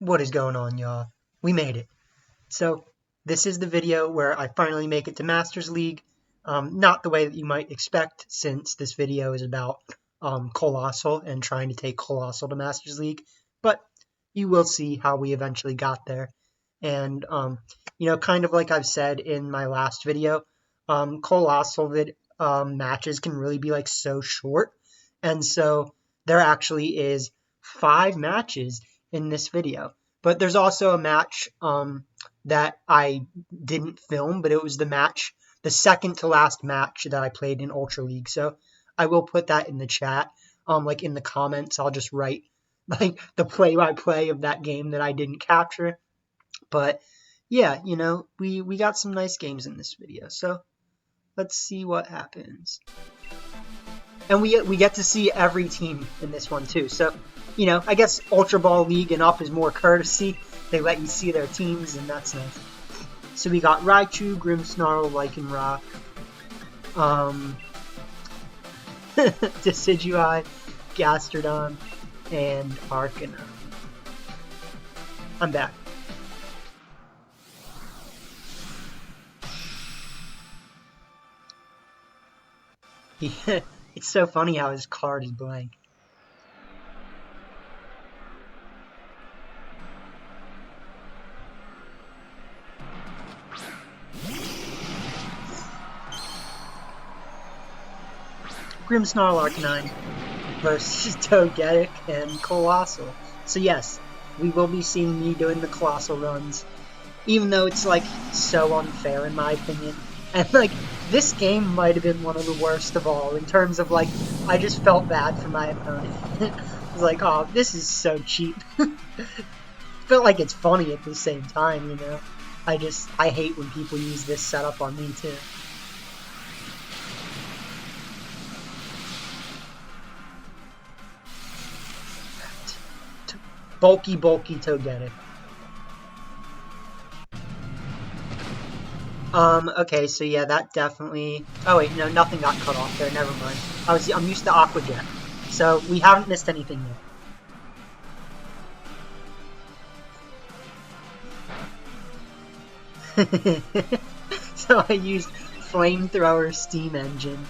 What is going on, y'all? We made it. So this is the video where I finally make it to Masters League. Not the way that you might expect, since this video is about Coalossal and trying to take Coalossal to Masters League, but you will see how we eventually got there. And kind of like I've said in my last video, Coalossal matches can really be like so short, and so there actually is 5 matches in this video. But there's also a match that I didn't film, but it was the second to last match that I played in Ultra League. So I will put that in the chat, like in the comments. I'll just write like the play-by-play of that game that I didn't capture. But yeah, we got some nice games in this video. So let's see what happens. And we get to see every team in this one too. So, I guess Ultra Ball League and up is more courtesy. They let you see their teams, and that's nice. So we got Raichu, Grimmsnarl, Lycanroc, Decidueye, Gastrodon, and Arcanine. I'm back. It's so funny how his card is blank. Grimmsnarl Arcanine versus Togetic and Coalossal. So yes, we will be seeing me doing the Coalossal runs, even though it's like so unfair in my opinion. And like, this game might have been one of the worst of all in terms of like, I just felt bad for my opponent. I was like, oh, this is so cheap. Felt like it's funny at the same time, I hate when people use this setup on me too. Bulky Togetic. Okay, so yeah, that definitely... Oh wait, no, nothing got cut off there, never mind. I'm used to Aqua Jet, so we haven't missed anything yet. So I used Flamethrower Steam Engine.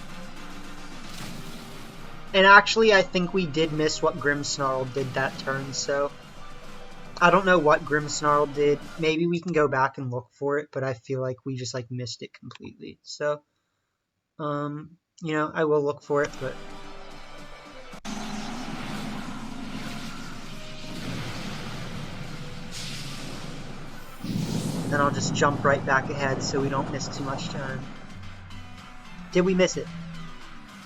And actually, I think we did miss what Grimmsnarl did that turn, so... I don't know what Grimmsnarl did. Maybe we can go back and look for it, but I feel like we just like missed it completely. So, I will look for it, but then I'll just jump right back ahead so we don't miss too much time. Did we miss it?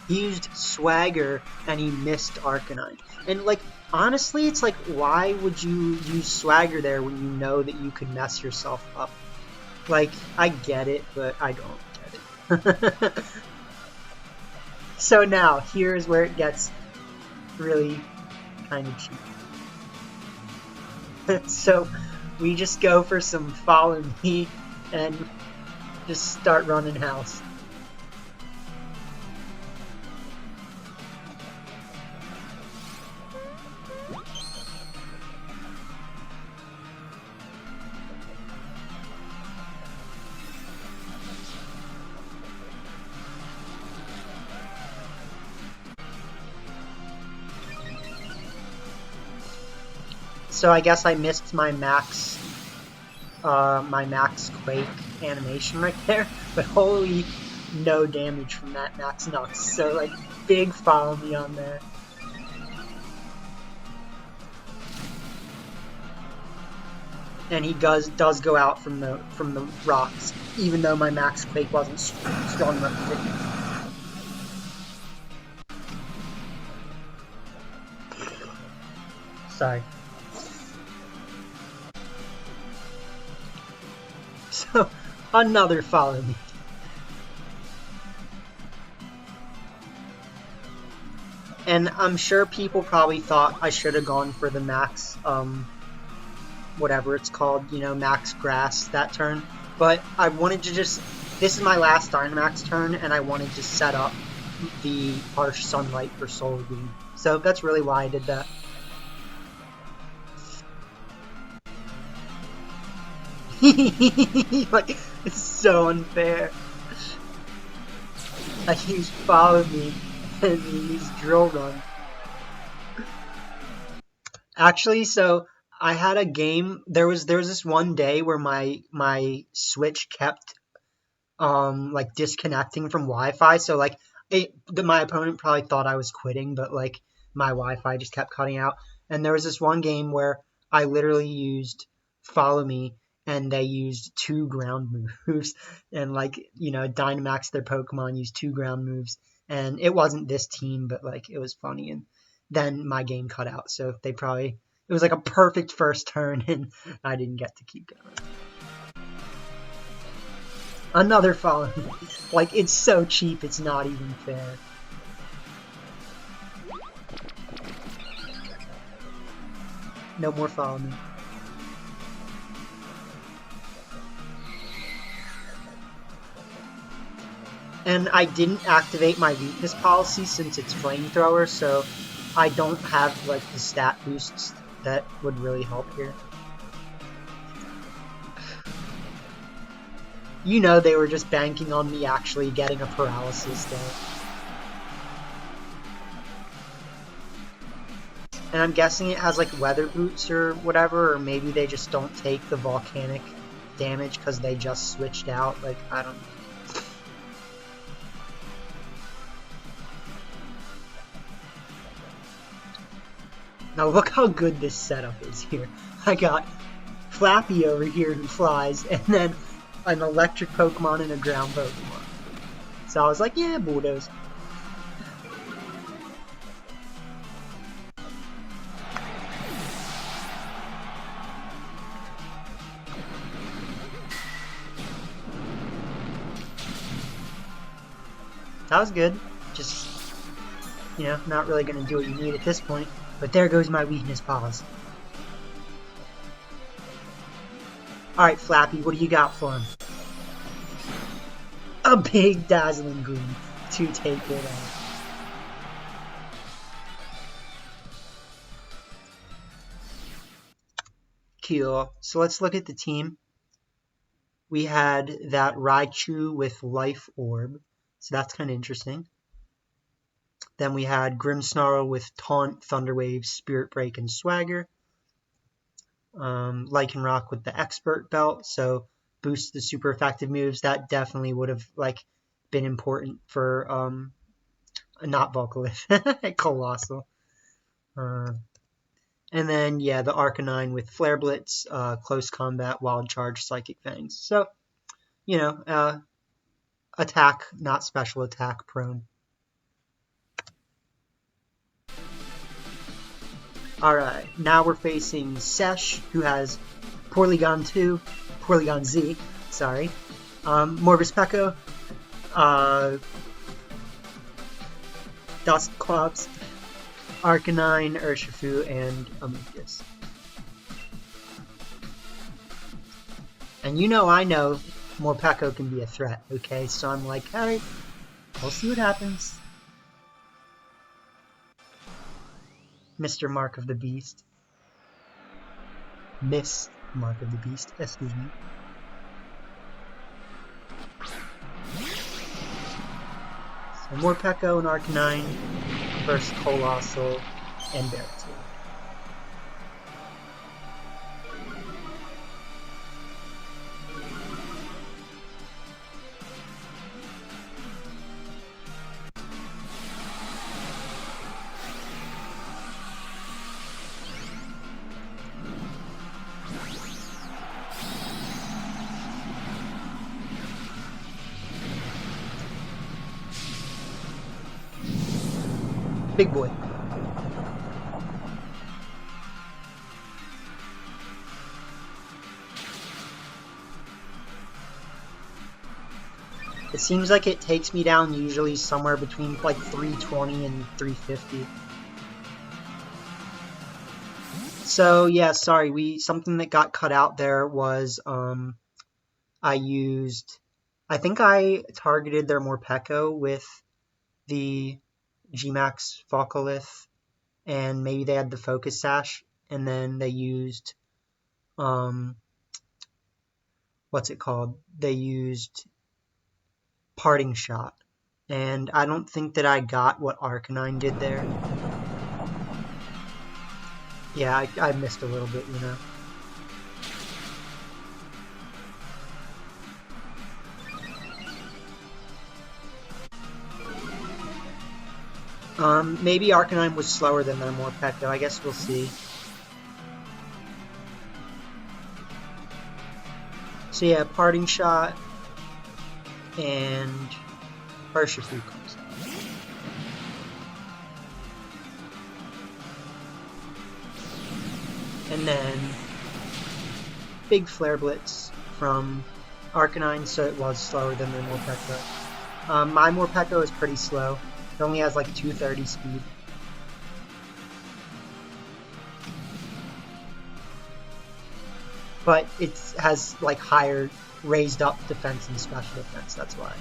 He used Swagger and he missed Arcanine. And like, honestly, it's like, why would you use Swagger there when you know that you could mess yourself up? Like, I get it, but I don't get it. So now, here's where it gets really kind of cheap. So we just go for some Follow Me and just start running house. So I guess I missed my Max Quake animation right there, but holy, no damage from that Max Nux. So like, big Follow Me on there. And he does go out from the rocks, even though my Max Quake wasn't strong enough to hit him. Sorry. So, another Follow Me. And I'm sure people probably thought I should have gone for the Max, whatever it's called, Max Grass that turn. But I wanted to this is my last Dynamax turn, and I wanted to set up the Harsh Sunlight for Solar Beam. So that's really why I did that. Like, it's so unfair. I used Follow Me and he used Drill Run. Actually, so I had a game. There was this one day where my Switch kept like disconnecting from Wi-Fi. So like my opponent probably thought I was quitting, but like my Wi-Fi just kept cutting out. And there was this one game where I literally used Follow Me and they used 2 ground moves and like Dynamax their Pokemon used 2 ground moves and it wasn't this team but like it was funny and then my game cut out so it was like a perfect first turn and I didn't get to keep going. Another Follow Me. Like, it's so cheap, it's not even fair. No more Follow Me. And I didn't activate my weakness policy since it's Flamethrower, so I don't have, like, the stat boosts that would really help here. You know they were just banking on me actually getting a paralysis there. And I'm guessing it has like weather boots or whatever, or maybe they just don't take the volcanic damage because they just switched out. Like, I don't know. Now look how good this setup is here. I got Flappy over here who flies, and then an electric Pokemon and a ground Pokemon. So I was like, yeah, bulldoze. That was good. Just, not really going to do what you need at this point. But there goes my weakness policy. Alright, Flappy, what do you got for him? A big Dazzling Gleam to take it out. Cool. So let's look at the team. We had that Raichu with Life Orb. So that's kind of interesting. Then we had Grimmsnarl with Taunt, Thunderwave, Spirit Break, and Swagger. Lycanroc with the Expert Belt, so boost the super effective moves. That definitely would have been important for not Volcalith, Coalossal. And then the Arcanine with Flare Blitz, Close Combat, Wild Charge, Psychic Fangs. So attack, not special attack prone. Alright, now we're facing Sesh, who has Porygon Z, Morpeko, Dusclops, Arcanine, Urshifu, and Amogus. And I know Morpeko can be a threat, okay? So I'm like, alright, we'll see what happens. Mr. Mark of the Beast. Miss Mark of the Beast, excuse me. So Morpeko and Arcanine versus Coalossal and Barrett. Big boy. It seems like it takes me down usually somewhere between like 320 and 350. So yeah, sorry, something that got cut out there was I think I targeted their Morpeko with the Gmax Volcalith, and maybe they had the Focus Sash, and then they used what's it called? They used Parting Shot. And I don't think that I got what Arcanine did there. Yeah, I missed a little bit, you know. Maybe Arcanine was slower than their Morpeko. I guess we'll see. So yeah, Parting Shot and Urshifu comes out. And then big Flare Blitz from Arcanine, so it was slower than their Morpeko. My Morpeko is pretty slow. It only has like 230 speed. But it has like higher raised up defense and special defense, that's why.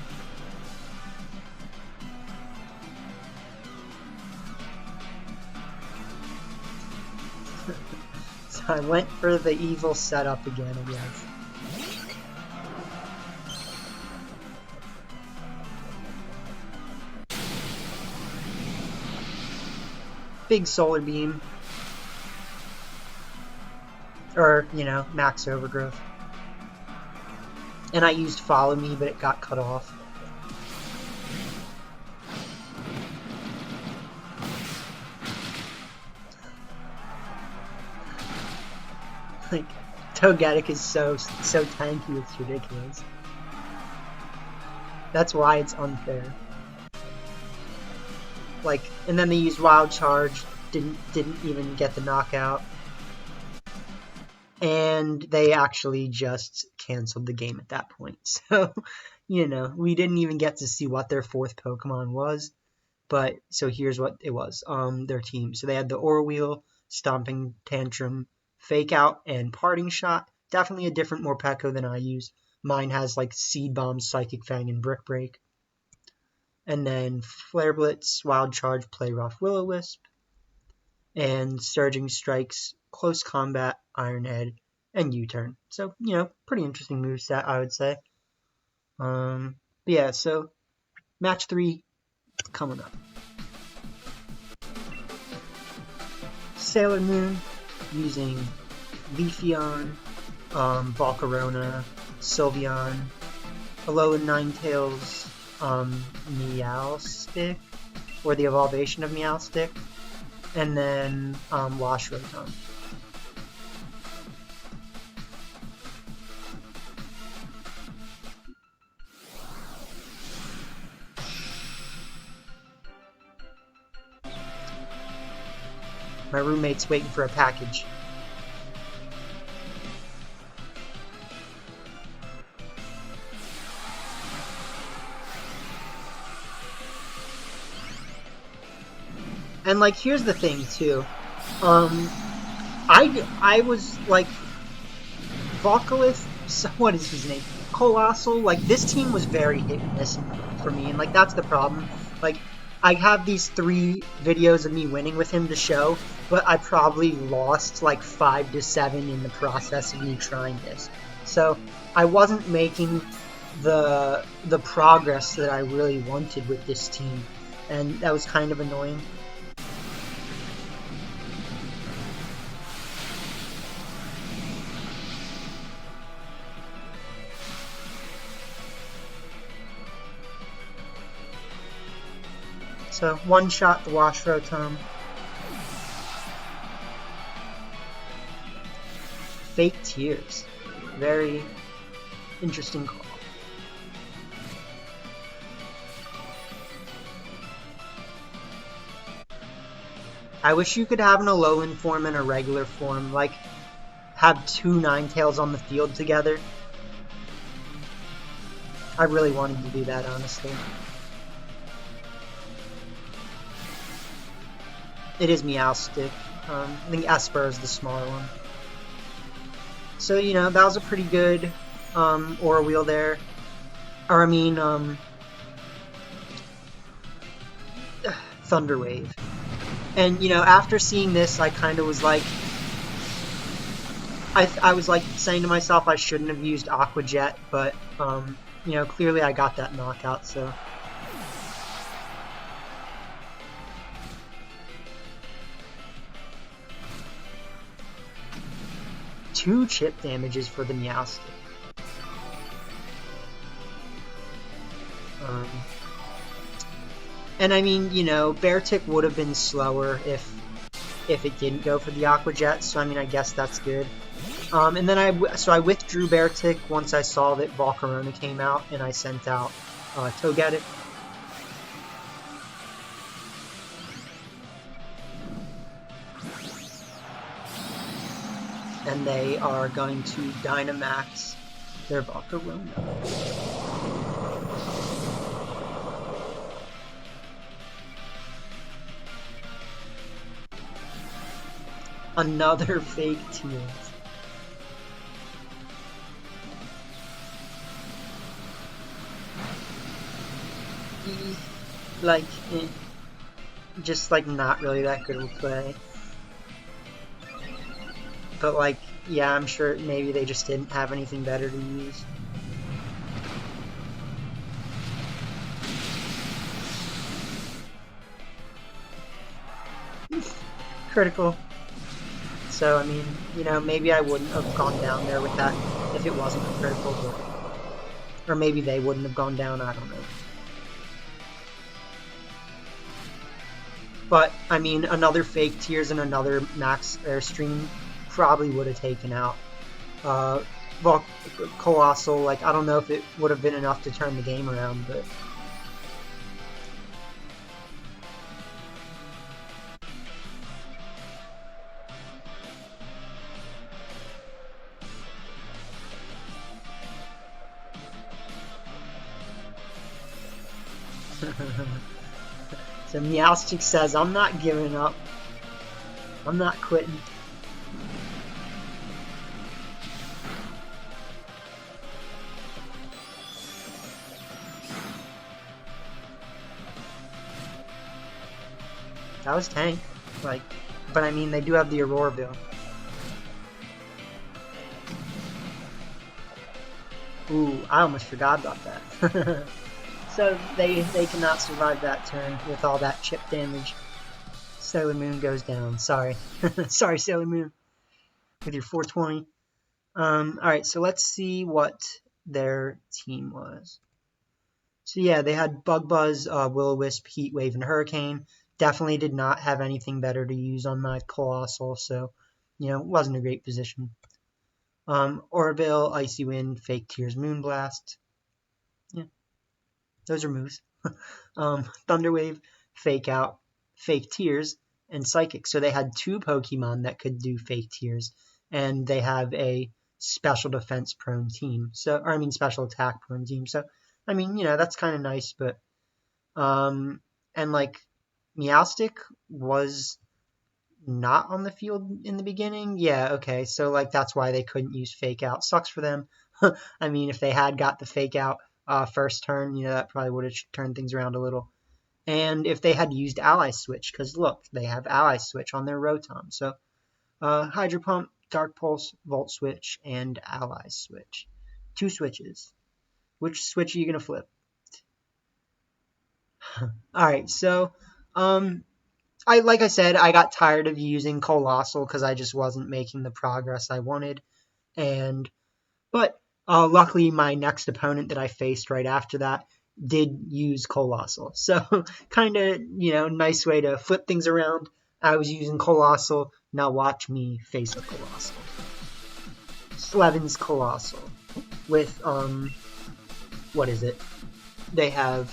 So I went for the evil setup again, I guess. Big Solar Beam. Or, you know, Max Overgrowth. And I used Follow Me, but it got cut off. Like, Togetic is so tanky, it's ridiculous. That's why it's unfair. Like, and then they used Wild Charge, didn't even get the knockout. And they actually just canceled the game at that point. So, you know, we didn't even get to see what their fourth Pokemon was. But, so here's what it was, their team. So they had the Orwheel, Stomping Tantrum, Fake Out, and Parting Shot. Definitely a different Morpeko than I use. Mine has like Seed Bomb, Psychic Fang, and Brick Break. And then Flare Blitz, Wild Charge, Play Rough, Will-O-Wisp. And Surging Strikes, Close Combat, Iron Head, and U-Turn. So, you know, pretty interesting moveset, I would say. But yeah, so match 3 coming up. Sailor Moon using Leafeon, Volcarona, Sylveon, Alolan Ninetales, Meowstic, or the evolvation of Meowstic, and then Wash Rotom. My roommate's waiting for a package. And like, here's the thing too. I was like, Vocalith, what is his name? Coalossal. Like, this team was very hit and miss for me, and like that's the problem. Like, I have these 3 videos of me winning with him to show, but I probably lost like 5 to 7 in the process of me trying this. So I wasn't making the progress that I really wanted with this team, and that was kind of annoying. So, one shot the Wash Rotom. Fake Tears. Very interesting call. I wish you could have an Alolan form and a regular form, like have 2 Ninetales on the field together. I really wanted to do that, honestly. It is Meowstic. I think Esper is the smaller one. So, you know, that was a pretty good Aura Wheel there. Or, I mean, Thunder Wave. And, you know, after seeing this, I kind of was like, I was like saying to myself I shouldn't have used Aqua Jet, but you know, clearly I got that knockout, so. Two chip damages for the Meowstic. And I mean, you know, Beartic would have been slower if it didn't go for the Aqua Jet, so I mean, I guess that's good. And then I withdrew Beartic once I saw that Volcarona came out, and I sent out Togetic. And they are going to Dynamax their Volcarona. Another fake Tears. Like, just like not really that good of a play. But like, yeah, I'm sure maybe they just didn't have anything better to use. Critical. So, I mean, you know, maybe I wouldn't have gone down there with that if it wasn't a critical, but, or maybe they wouldn't have gone down, I don't know. But, I mean, another fake Tears and another Max Airstream probably would have taken out Coalossal. Like, I don't know if it would have been enough to turn the game around, but... So Meowstic says, I'm not giving up. I'm not quitting. That was tank. Like, but I mean, they do have the Aurora Bill. Ooh, I almost forgot about that. So they cannot survive that turn with all that chip damage. Sailor Moon goes down. Sorry. Sorry, Sailor Moon. With your 420. Alright, so let's see what their team was. So yeah, they had Bug Buzz, Will-O-Wisp, Heat Wave, and Hurricane. Definitely did not have anything better to use on my Coalossal, so, you know, wasn't a great position. Orville, Icy Wind, Fake Tears, Moonblast. Yeah. Those are moves. Thunderwave, Fake Out, Fake Tears, and Psychic. So they had two Pokemon that could do Fake Tears, and they have a special defense prone team. So, or I mean, special attack prone team. So, I mean, you know, that's kind of nice, but, and like, Meowstic was not on the field in the beginning. Yeah, okay. So, like, that's why they couldn't use Fake Out. Sucks for them. I mean, if they had got the Fake Out, first turn, you know, that probably would have turned things around a little. And if they had used Ally Switch, because look, they have Ally Switch on their Rotom. So, Hydro Pump, Dark Pulse, Volt Switch, and Ally Switch. 2 switches. Which switch are you going to flip? Alright, so, like I said, I got tired of using Coalossal because I just wasn't making the progress I wanted. But luckily, my next opponent that I faced right after that did use Coalossal. So, kind of, you know, nice way to flip things around. I was using Coalossal. Now watch me face a Coalossal. Slevin's Coalossal. With, what is it? They have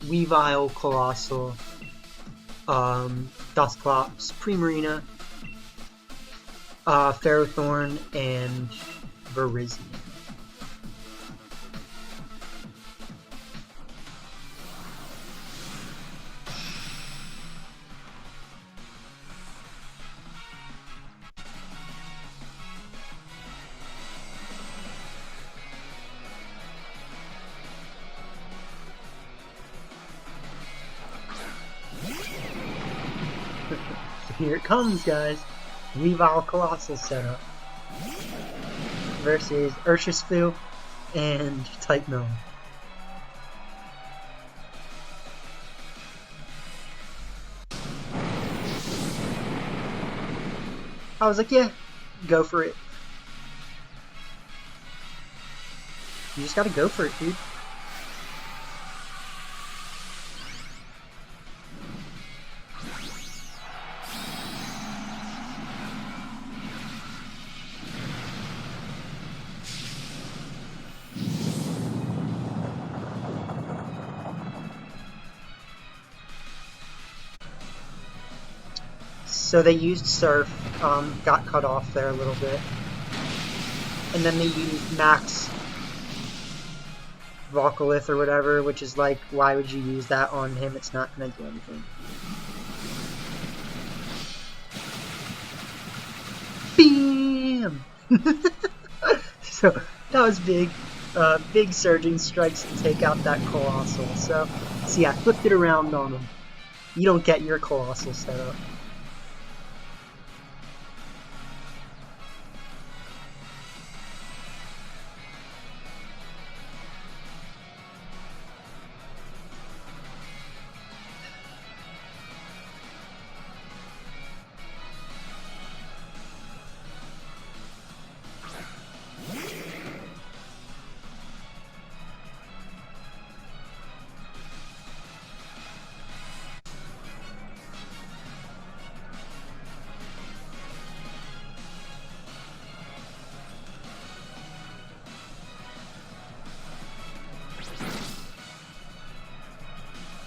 Weavile, Coalossal, Dusclops, Primarina, Ferrothorn, and Virizion. Here it comes, guys. Weavile Coalossal setup. versus Urshifu and type Null. I was like, yeah, go for it. You just gotta go for it, dude. So they used Surf, got cut off there a little bit. And then they used Max Vocalith or whatever, which is like, why would you use that on him? It's not going to do anything. BAM! So that was big. Big surging strikes to take out that Coalossal. So yeah, I flipped it around on him. You don't get your Coalossal set up.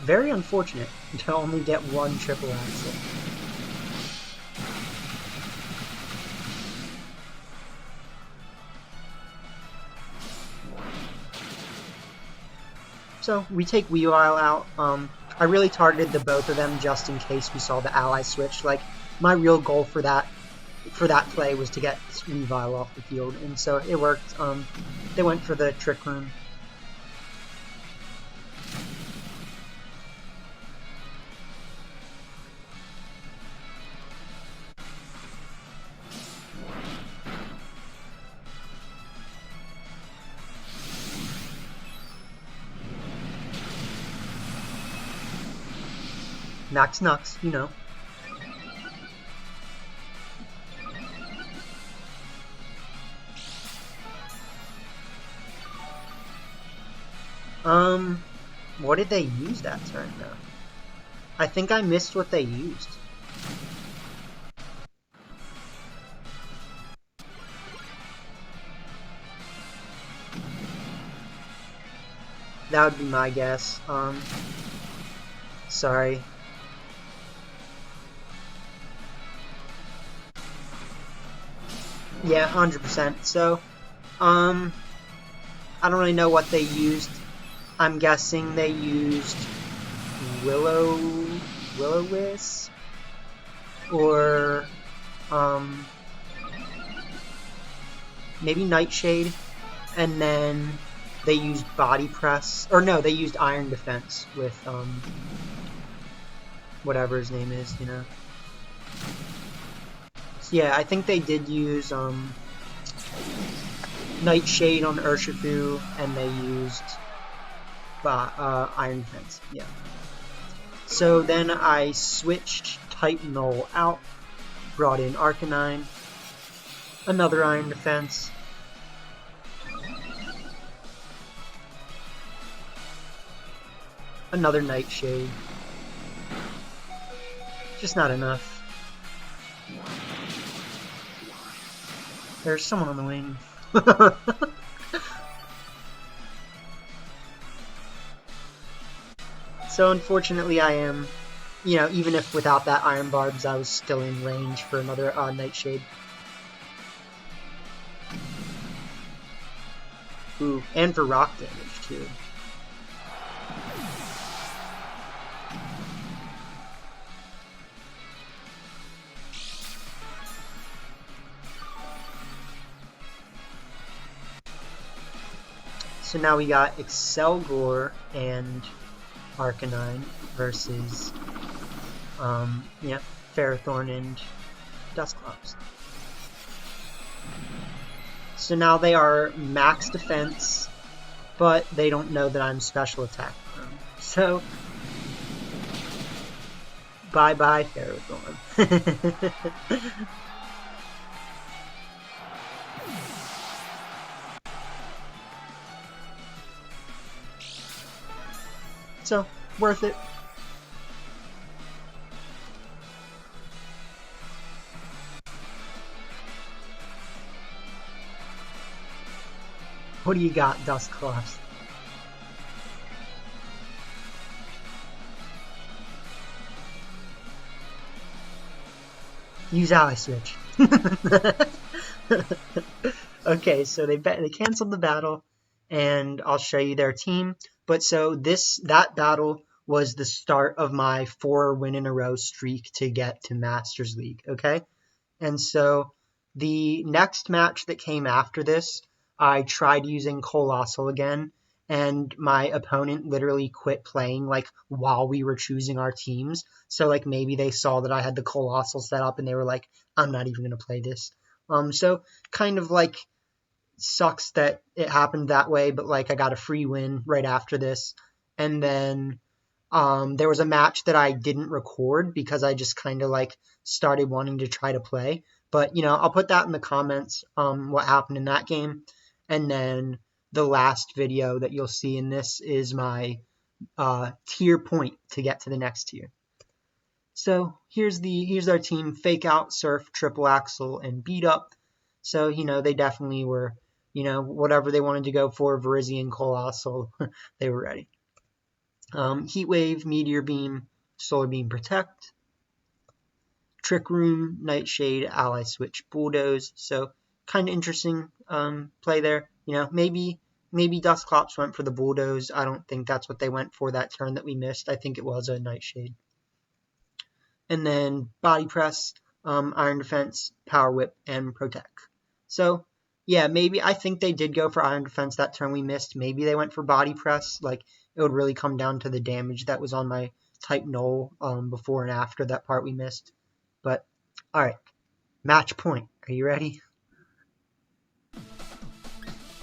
Very unfortunate to only get one triple axle. So we take Weavile out. I really targeted the both of them just in case we saw the ally switch. Like, my real goal for that play was to get Weavile off the field, and so it worked. They went for the Trick Room. Knocks, you know. What did they use that turn, though? I think I missed what they used. That would be my guess. Sorry. Yeah, 100%. So, I don't really know what they used. I'm guessing they used Will-O-Wisp, or maybe Nightshade, and then they used Body Press, or no, they used Iron Defense with whatever his name is, you know. So yeah, I think they did use Nightshade on Urshifu, and they used Iron Defense, yeah. So then I switched type Null out, brought in Arcanine, another Iron Defense, another Nightshade. Just not enough. There's someone on the wing. So unfortunately I am, you know, even if without that Iron Barbs I was still in range for another Nightshade. Ooh, and for rock damage too. So now we got Excelgor and Arcanine versus, yeah, Ferrothorn and Dusclops. So now they are max defense, but they don't know that I'm special attack prone. So, bye-bye Ferrothorn. So, worth it. What do you got, Dusclops? Use Ally Switch. Okay, so they canceled the battle, and I'll show you their team. But so that battle was the start of my 4-win-in-a-row streak to get to Masters League, okay? And so the next match that came after this, I tried using Coalossal again, and my opponent literally quit playing like while we were choosing our teams. So like maybe they saw that I had the Coalossal set up and they were like, I'm not even gonna play this. So kind of like sucks that it happened that way, but like I got a free win right after this. And then there was a match that I didn't record because I just kind of like started wanting to try to play. But, you know, I'll put that in the comments, what happened in that game. And then the last video that you'll see in this is my tier point to get to the next tier. So here's our team: Fake Out, Surf, Triple Axel, and Beat Up. So, you know, they definitely were, you know, whatever they wanted to go for, Virizion, Coalossal, they were ready. Heat Wave, Meteor Beam, Solar Beam, Protect, Trick Room, Nightshade, Ally Switch, Bulldoze. So kind of interesting play there. You know, maybe Dusclops went for the Bulldoze. I don't think that's what they went for that turn that we missed. I think it was a Nightshade. And then Body Press, Iron Defense, Power Whip, and Protect. So yeah, maybe I think they did go for Iron Defense that turn we missed. Maybe they went for Body Press. Like, it would really come down to the damage that was on my type Null before and after that part we missed. But, alright. Match point. Are you ready?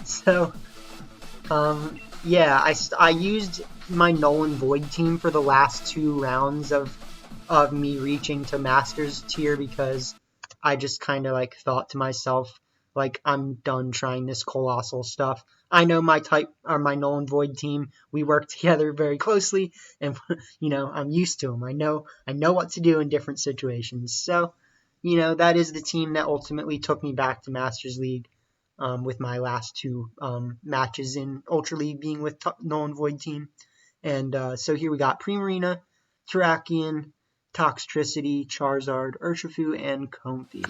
So, yeah, I used my Null Void team for the last 2 rounds of me reaching to Masters tier because I just kind of like thought to myself, like, I'm done trying this Coalossal stuff. I know my Null Void team, we work together very closely, and you know, I'm used to them. I know what to do in different situations. So, you know, that is the team that ultimately took me back to Masters League, with my last 2 matches in Ultra League being with Null Void team. And so here we got Primarina, Terrakion, Toxtricity, Charizard, Urshifu, and Comfey.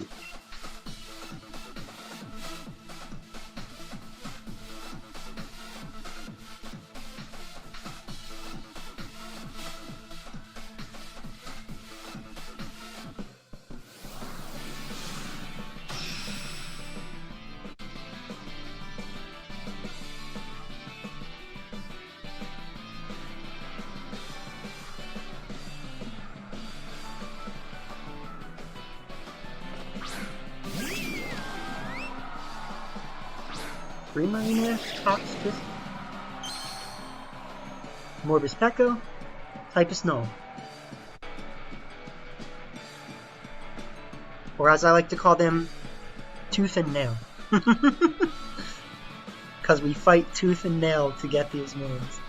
Primarina, Toxtricity, Morpeko, type is Null. Or as I like to call them, Tooth and Nail. Because we fight tooth and nail to get these moves.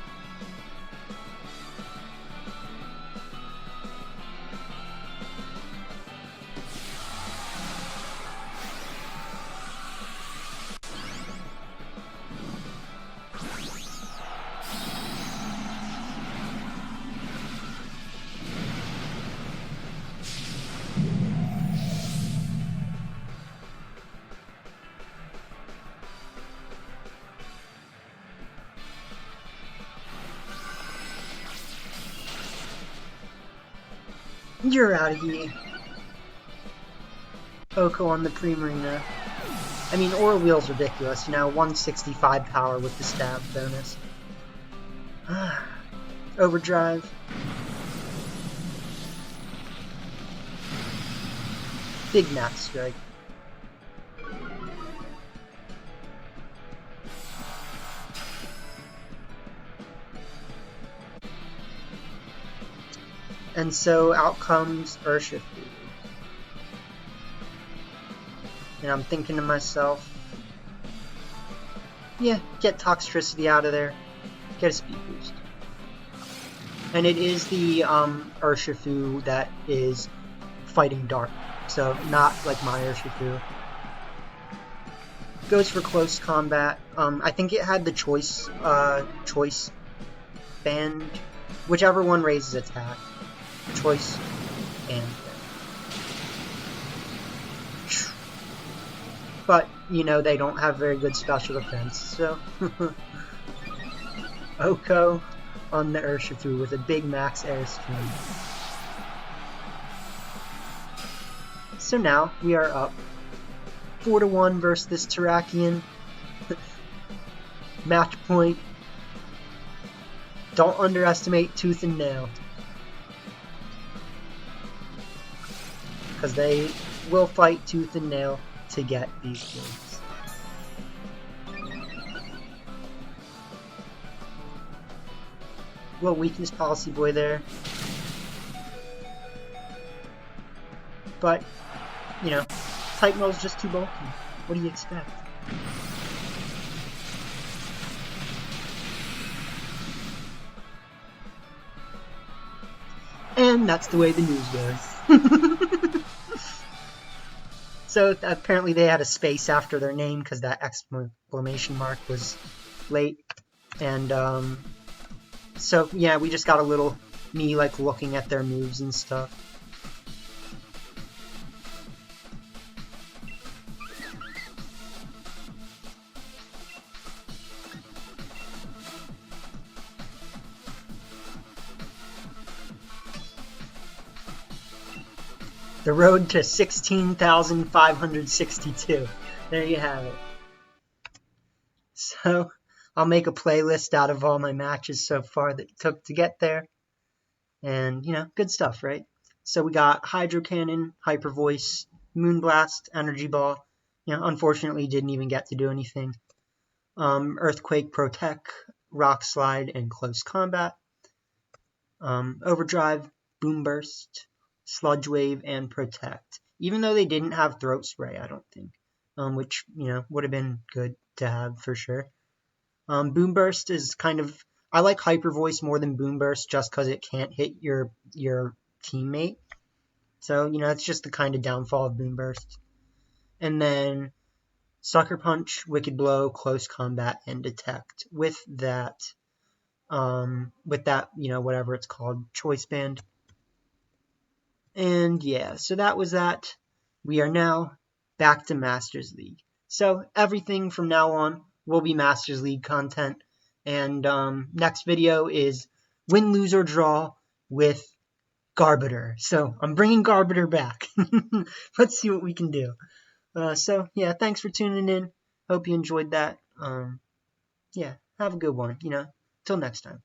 You're out of here. Oko on the Primarina. I mean, Aura Wheel's ridiculous, you know, 165 power with the stab bonus. Overdrive. Big Max Strike. And so out comes Urshifu. And I'm thinking to myself, yeah, get Toxtricity out of there, get a speed boost. And it is the Urshifu that is fighting Dark, so not like my Urshifu. Goes for close combat. I think it had the choice band, whichever one raises attack. Choice and but you know they don't have very good special defense, so Oko on the Urshifu with a big max airstream. So now we are up 4-1 versus this Terrakion. Match point. Don't underestimate Tooth and Nail, because they will fight Tooth and Nail to get these games. Well, weakness policy boy there. But, you know, Type Null's just too bulky. What do you expect? And that's the way the news goes. So apparently they had a space after their name because that exclamation mark was late. And so yeah, we just got a little me like looking at their moves and stuff. The road to 16,562. There you have it. So I'll make a playlist out of all my matches so far that it took to get there. And, you know, good stuff, right? So we got Hydro Cannon, Hyper Voice, Moonblast, Energy Ball. You know, unfortunately didn't even get to do anything. Earthquake, Protect, Rock Slide, and Close Combat. Overdrive, Boom Burst, Sludge Wave, and Protect. Even though they didn't have Throat Spray, I don't think. Which, you know, would have been good to have for sure. Boom Burst is kind of... I like Hyper Voice more than Boom Burst just because it can't hit your teammate. So, you know, it's just the kind of downfall of Boom Burst. And then Sucker Punch, Wicked Blow, Close Combat, and Detect. With that, you know, whatever it's called, Choice Band. And yeah, so that was that. We are now back to Masters League. So everything from now on will be Masters League content. And next video is win, lose, or draw with Garbiter. So I'm bringing Garbiter back. Let's see what we can do. So yeah, thanks for tuning in. Hope you enjoyed that. Yeah, have a good one. You know, till next time.